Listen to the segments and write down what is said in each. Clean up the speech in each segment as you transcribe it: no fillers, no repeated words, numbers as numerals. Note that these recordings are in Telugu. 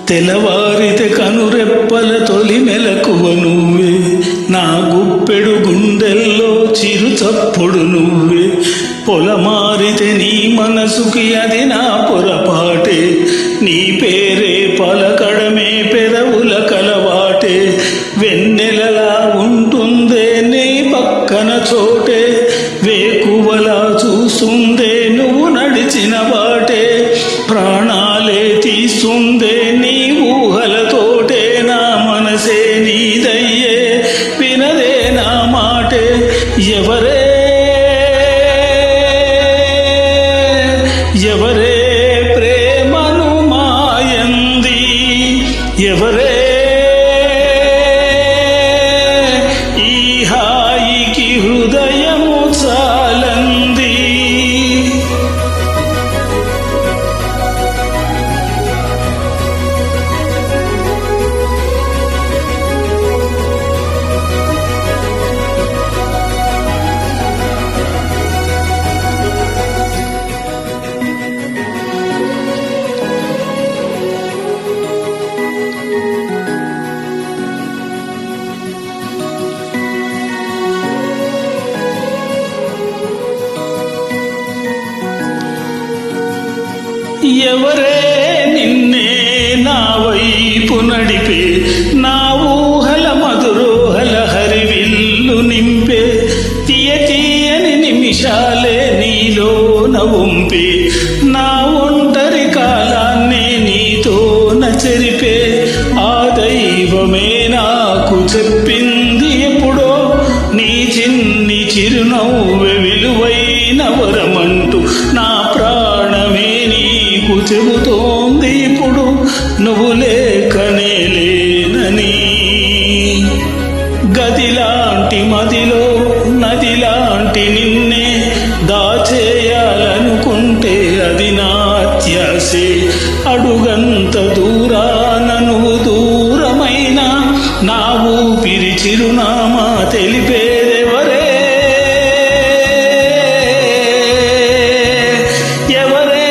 తెల్లవారితే కనురెప్పల తొలి మెలకువ నువ్వే, నా గుప్పెడు గుండెల్లో చిరు చప్పుడు నువ్వే. పొలమారితే నీ మనసుకి అది నా పొరపాటే, నీ పేరే పలకడమే పెదవుల కలవాటే. వెన్నెలలా ఉంటుందే నీ పక్కన చోటే, వేకువలా చూస్తుందే నువ్వు నడిచిన బాటే. ప్రాణాలే తీస్తుందే నీ ఊహలతోటే, నా మనసే నీదయ్యే వినదే నా మాటే. ఎవరే ఎవరే ప్రేమను మాయంది, ఎవరే ఈ హాయికి హృదయము చాలంది. ఎవరే నిన్నే నా వైపు నడిపే, నా ఊహల మధురోహల హరివిల్లు నింపే. తీయని నిమిషాలే నీలోన ఉంపే, నా ఒంటరి కాలాన్నే నీతోన చెరిపే. ఆ దైవమే నాకు చెప్పింది ఎప్పుడో, నీ చిన్ని చిరునవ్వె విలువైన వరమంటూ. నా ప్రాణమే నీకు చెబుతోంది ఇప్పుడు, నువ్వు లేకనే లేనని. గదిలాంటి మదిలో నదిలాంటి నిన్నే దాచేయాలనుకుంటే అది నా అత్యాసే. అడుగంత దూరాన నువ్వు దూరమైన, నా ఊపిరి చిరునామా తెలిపేదెవరే. ఎవరే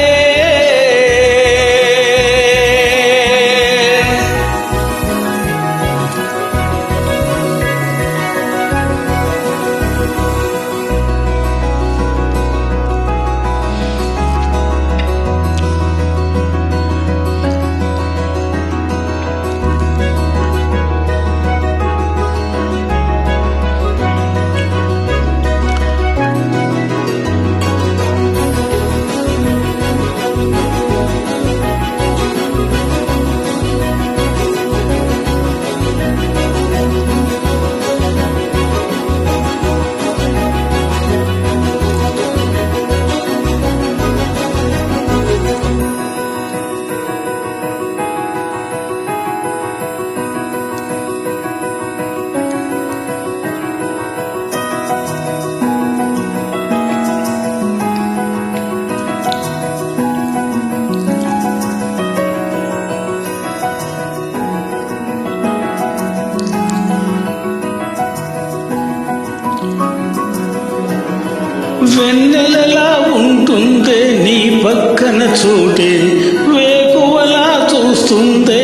వెన్నెలలా ఉంటుందే నీ పక్కన చోటే, వేకువలా చూస్తుందే